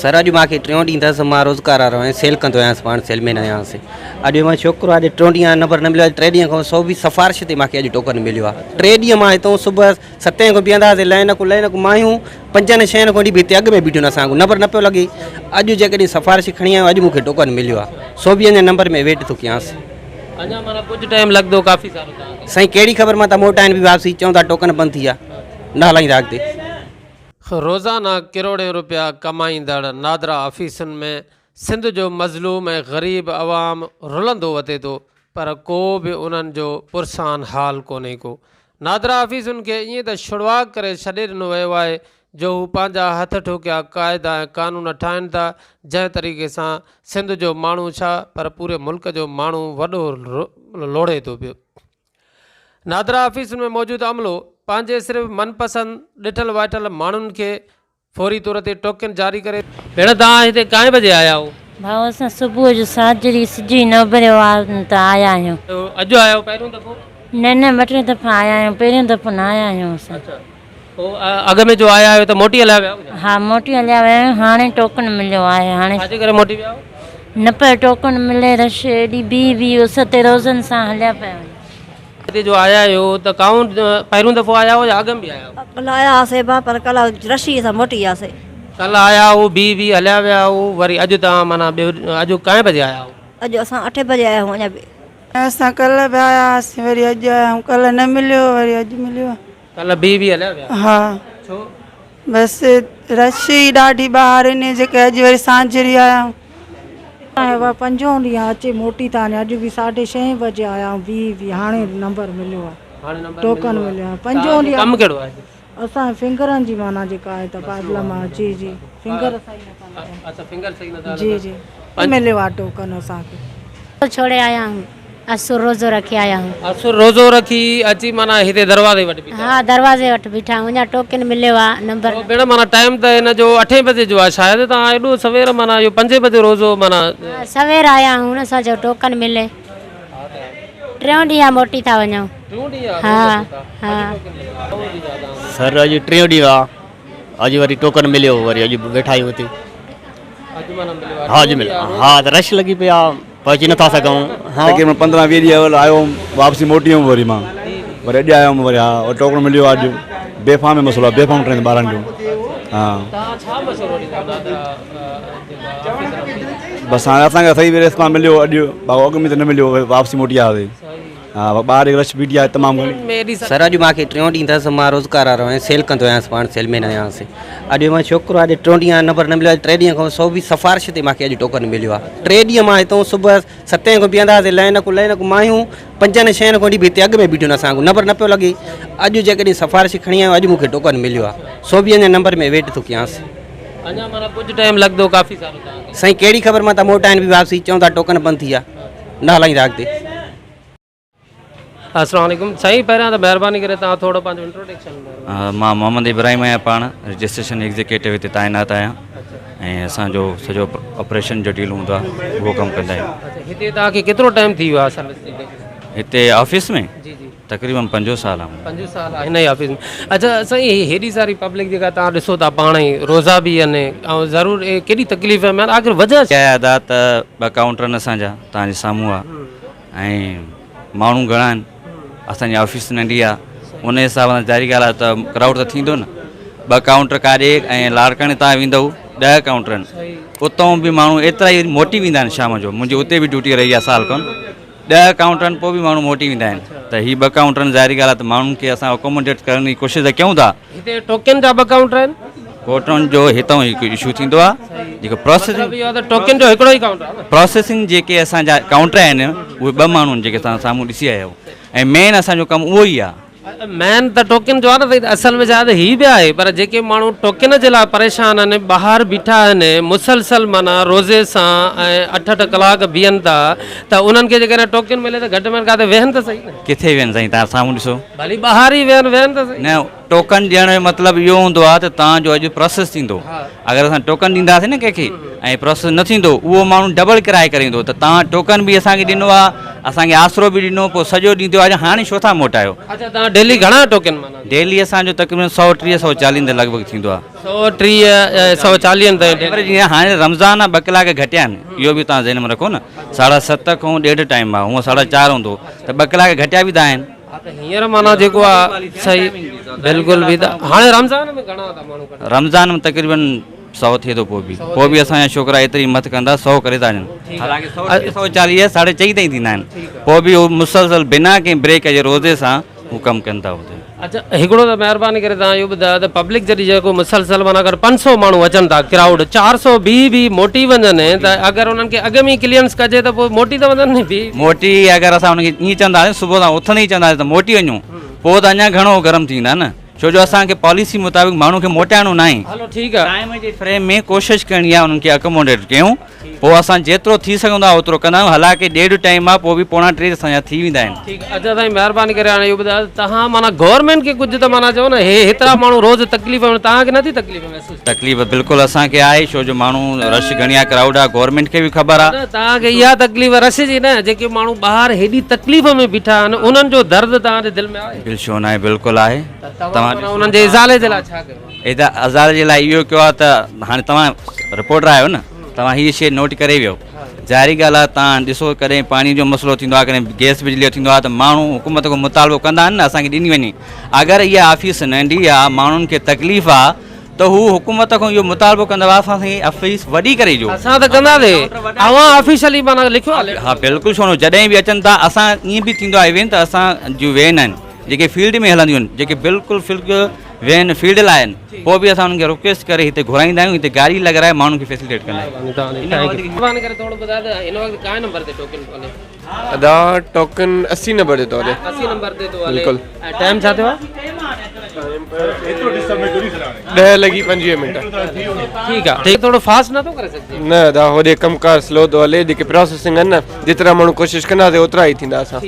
Sir अॼु मूंखे 3 ॾींहं अथसि मां रोज़गार वारो आहियां सेल कंदो आहियां पाण सेलमैन आहियां अॼु मां छोकिरो आहे 3 ॾींहं नंबर न मिलियो आहे 3 ॾींहं खां 100 बि सिफारिश ते मूंखे अॼु टोकन मिलियो आहे 3 ॾींहं मां हितां सुबुह 7 खां बीहंदासीं लाइन को मायूं 5-6 खां बीहते अॻु में बीठियूं असांखे नंबर न पियो लॻे अॼु जेकॾहिं सिफारिश खणी आयो अॼु मूंखे टोकन मिलियो आहे 120 नंबर में वेट थो कयांसि अञा माना कुछ टाइम लगदो काफ़ी सारो साईं कहिड़ी ख़बर मां त मोटाइनि बि वापसी चवंदा टोकन बंदि थी आहे न हलाईंदा अॻिते रोज़ाना करोड़ों रुपया कमाईंदड़ नादरा ऑफिसुनि में सिंध जो मज़लूम ऐं ग़रीब अवाम रुलंदो वधे थो पर को बि उन्हनि जो पुरसान हाल कोन्हे को नादरा ऑफिसुनि खे ईअं त शुरूआ करे छॾे ॾिनो वियो आहे जो हू पंहिंजा हथ ठोकिया क़ाइदा ऐं कानून ठाहिनि था जंहिं तरीक़े सां सिंध जो माण्हू छा पर पूरे मुल्क जो माण्हू वॾो लोड़े थो पियो नादरा ऑफिसुनि में मौजूदु अमलो पंहिंजे सिर्फ़ु मनपसंदि ॾिठल वाइठल माण्हुनि खे फौरी तौर ते टोकन जारी करे भेण तव्हां हिते काएं बजे आया हो भाउ असां सुबुह जो साजरी सिजी न भरियो आहे त आया आहियूं अॼु आयो पहिरियों दफ़ो न 2-3 दफ़ा आया आहियूं पहिरियों दफ़ो न आया आहियूं असां पोइ अॻ में जो आया आहियो त मोटी हलिया विया हा मोटी हलिया विया आहियूं हाणे टोकन मिलियो आहे हाणे छाजे करे मोटी विया न पियो टोकन मिले रश एॾी बी उस ते रोज़नि सां हलिया पिया वञनि हिते जो आया आहियो त काउंट पहिरियों दफ़ो आया हो या अॻ में बि आया हो कल आया हुआसीं पर कल रशी सां मोटी वियासीं कल आया हो बी हलिया विया हो वरी अॼु तव्हां माना अॼु काएं बजे आया हो अॼु असां 8 बजे आया आहियूं अञा बि असां कल बि आया हुआसीं वरी अॼु आया आहियूं कल न मिलियो वरी अॼु मिलियो कल बी हलिया विया हा छो बसि रश ई ॾाढी ॿाहिरि इन जेके अॼु वरी सांझरी आया आहियूं 5 ॾींहं अचे मोटी था अॼु बि 6:30 बजे आया बी हाणे नंबर मिलियो आहे टोकन मिलियो आहे 5 ॾींहं कमु कहिड़ो आहे असां फिंगरनि जी माना जेका आहे त पाइबला मां जी फिंगर अच्छा फिंगर सही नथा जी मिलियो आहे टोकन असांखे छोड़े आया हूँ असुर रोज़ो रखी आया हूँ असुर रोज़ो रखी अची माना हिते दरवाज़े वटि बीठा हाँ दरवाजे वटि बीठा हूँ अञा टोकन मिलियो आहे नंबर भेण माना टाइम त हिन जो 8 बजे जो आहे शायदि तव्हां एॾो सवेर माना इहो 5 बजे रोज़ो माना सवेर आया हूँ न असांजो टोकन मिले 3 ॾींहं मोटी था वञूं हा हा सर अॼु 3 ॾींहं आहे अॼु वरी टोकन मिलियो वरी अॼु वेठा आहियूं हिते हा अॼु मिलियो हा त रश लॻी पई आहे पहुची नथा सघूं हा 15-20 ॾींहं आयो वापसी मोटी हुउमि वरी मां वरी अॼु आयो हुउमि वरी हा टोकन मिलियो अॼु बेफ़ाम मसइलो आहे बेफ़ाम ट्रेन ॿारनि जो हा बसि हाणे असांखे सही रेस्पॉन्स मिलियो अॼु भाऊ अॻु में त न मिलियो वापसी मोटी आयासीं हा ॿार रश बीठी आहे तमामु घणी सर अॼु मूंखे 3 ॾींहं अथसि मां रोज़गार वारो आहियां सेल कंदो आहियां पाण सेलमैन आहियां अॼु मां छोकिरो आहे 3 ॾींहं नंबर न मिलियो आहे 3 ॾींहं खां 100 बि सिफारिश ते मूंखे अॼु टोकन मिलियो आहे 3 ॾींहं मां हितां सुबुह 7 खां बीहंदासीं लाइन को मायूं 5-6 खां बीहते अॻु में बीठियूं असांखे नंबर न पियो लॻे अॼु जेकॾहिं सिफारिश खणी आयो अॼु मूंखे टोकन मिलियो आहे 120 नंबर में वेट थो कयांसि अञा माना कुछ टाइम लगदो काफ़ी सारो साईं कहिड़ी ख़बर मां त मोटाइनि बि वापसी चवंदा टोकन बंदि थी आहे न हलाईंदा अॻिते अस्सलाम वालेकुम साईं पहिरियां त महिरबानी करे तव्हां थोरो पंहिंजो इंट्रोडक्शन मां मोहम्मद इब्राहिम आहियां पाण रजिस्ट्रेशन एग्जीक्यूटिव हिते तैनात आहियां ऐं असांजो सॼो ऑपरेशन जो डील हूंदो आहे उहो कमु कंदा आहियूं हिते तव्हांखे केतिरो टाइम थी वियो आहे सर्विस हिते ऑफिस में तक़रीबन 5 साल आहे 5 साल हिन ई ऑफिस में अच्छा साईं हेॾी सारी पब्लिक जेका तव्हां ॾिसो था पाण ई रोज़ा बि आहिनि ऐं ज़रूरु केॾी तकलीफ़ में आख़िर वजह छा आहे अदा त 2 काउंटर आहिनि असांजा तव्हांजे साम्हूं आहे ऐं माण्हू घणा आहिनि असांजी ऑफिस नंढी आहे उन हिसाब सां ज़ाहिरी ॻाल्हि आहे त क्राउड त थींदो न 2 काउंटर काॾे ऐं लाड़काणे तव्हां वेंदव 10 काउंटर आहिनि उतां बि माण्हू एतिरा ई मोटी वेंदा आहिनि शाम जो मुंहिंजी उते बि ड्यूटी रही आहे साल खनि 10 काउंटर आहिनि पोइ बि माण्हू मोटी वेंदा आहिनि त हीअ 2 काउंटर आहिनि ज़ाहिरी ॻाल्हि आहे त माण्हुनि खे असां अकोमोडेट करण जी कोशिशि कयूं था हिते टोकन जा 2 काउंटर आहिनि कोटनि जो हितां हिकु इशू थींदो आहे जेको टोकन जो हिकिड़ो ई काउंटर प्रोसेसिंग जेके असांजा काउंटर आहिनि उहे 2 माण्हू आहिनि जेके तव्हां साम्हूं ॾिसी आया आहियो ऐं मेन असांजो कमु उहो ई आहे मेन त टोकन जो आहे न असल में छा हीअ बि आहे पर जेके माण्हू टोकन जे लाइ परेशान आहिनि ॿाहिरि बीठा आहिनि मुसलसल माना रोज़े सां ऐं 8-8 कलाक बीहनि था त उन्हनि खे जेकॾहिं टोकन मिले त घटि में घटि किथे वेहनि त सही न किथे वेहनि साईं तव्हां साम्हूं ॾिसो भली ॿाहिरि ई वेहनि त सही न टोकन ॾियण जो मतिलबु इहो हूंदो आहे त तव्हांजो अॼु प्रोसेस थींदो। अगरि असां टोकन ॾींदासीं न कंहिंखे ऐं प्रोसेस न थींदो, उहो माण्हू डबल किराए करे ईंदो। त तव्हां टोकन बि असांखे ॾिनो आहे, असांखे आसरो बि ॾिनो, पोइ सॼो ॾींहुं थियो आहे, हाणे छो था मोटायो? अच्छा, तव्हां डेली घणा टोकन माना? डेली असांजो तक़रीबन 130 140 ते लॻभॻि थींदो आहे। 130 140 ताईं। पर जीअं हाणे रमज़ान आहे, 2 कलाक घटिया आहिनि, इहो बि तव्हां ज़हन में रखो न। 7:30 खां 1:30 टाइम आहे, हूअं 4:30 हूंदो, त 2 कलाक घटिया बि त आहिनि। हींअर माना जेको आहे सही बिल्कुलु बि। त हाणे रमज़ान में घणा था माण्हू कनि? रमज़ान में तक़रीबन 100 थिए थो, पोइ बि असांजा छोकिरा एतिरी मत कंदा 100 करे था ॾियनि। हालांकि 140 4:30 ताईं थींदा आहिनि, पोइ बि उहो मुसलसल बिना कंहिं ब्रेक जे रोज़े सां हू कमु कनि था हुते। अच्छा, हिकिड़ो त महिरबानी करे तव्हां इहो ॿुधायो त पब्लिक जॾहिं जेको मुसलसल माना अगरि 500 माण्हू अचनि था क्राउड, 400 बि मोटी वञनि, त अगरि उन्हनि खे अॻु में ई क्लियरेंस कजे त पोइ मोटी त वञनि बि। मोटी अगरि असां हुनखे ईअं चवंदासीं सुबुह सां उथंदे ई चवंदासीं त मोटी वञूं, पोइ त अञा घणो गरम थींदा न, छो जो असांखे पॉलिसी मुताबिक़ माण्हू खे मोटाइणो न आहे। हलो ठीकु आहे, टाइम जे फ्रेम में कोशिशि करणी आहे उन्हनि खे अकोमोडेट कयूं, पोइ असां जेतिरो थी सघंदो आहे ओतिरो कंदा आहियूं। हालांकि 1:30 टाइम आहे, पोइ बि 2:45 असांजा थी वेंदा आहिनि। ठीकु आहे। अच्छा साईं, महिरबानी करे हाणे इहो ॿुधायो तव्हां माना गवर्नमेंट खे कुझु त माना चओ न, हे हेतिरा माण्हू रोज़ तकलीफ़ में, तव्हांखे नथी तकलीफ़ महसूसु? तकलीफ़ बिल्कुलु असांखे आहे, छो जो माण्हू रश घणी आहे, क्राउड आहे, गवर्नमेंट खे बि ख़बर आहे। तव्हांखे इहा तकलीफ़ रश जी न, जेके माण्हू ॿाहिरि हेॾी तकलीफ़ में बीठा आहिनि, उन्हनि जो दर्द तव्हांजे दिलि में आहे? बिल्कुलु छो न आहे, बिल्कुलु आहे। तव्हां उन्हनि जे इज़ाले जे लाइ छा कयो? एॾा अज़ार जे लाइ इहो कयो आहे त हाणे तव्हां रिपोर्टर आहियो न, तव्हां हीअ शइ नोट करे वियो। ज़ाहिरी ॻाल्हि आहे, तव्हां ॾिसो कॾहिं पाणी जो मसइलो थींदो आहे, कॾहिं गैस बिजली जो थींदो आहे, त माण्हू हुकूमत खां मुतालबो कंदा आहिनि न असांखे ॾिनी वञे। अगरि इहा ऑफिस नंढी आहे, माण्हुनि खे तकलीफ़ आहे, त हू हुकूमत खां इहो मुतालबो कंदव असांखे ऑफिस वॾी करे ॾियो। असां त कंदासीं, अवां ऑफिशियली माना लिखियो आहे। हा बिल्कुलु छो न, जॾहिं बि अचनि था असां ईअं बि थींदो आहे इवेंट, त असां जूं वैन आहिनि जेके फील्ड में हलंदियूं आहिनि, जेके बिल्कुलु वैन फील्ड लाइ आहिनि, पोइ बि असां उन्हनि खे रिक्वेस्ट करे हिते घुराईंदा आहियूं, हिते गाड़ी लॻाए माण्हुनि खे फैसिलिटेट कंदा आहियूं। महिरबानी करे थोरो ॿुधायो त हिन वक़्तु काएं नंबर ते टोकन तो हले? अदा टोकन 80 नंबर ते तो हले। 80 नंबर ते तो हले। बिल्कुल। ऐं टाइम छा थियो आहे? 10 लगी 25 मिनट। ठीकु आहे। थोरो फास्ट नथो करे सघे? न अदा होॾे कमकार स्लो तो हले, जेके प्रोसेसिंग आहिनि न, जेतिरा माण्हू कोशिशि कंदासीं ओतिरा ई थींदा असां।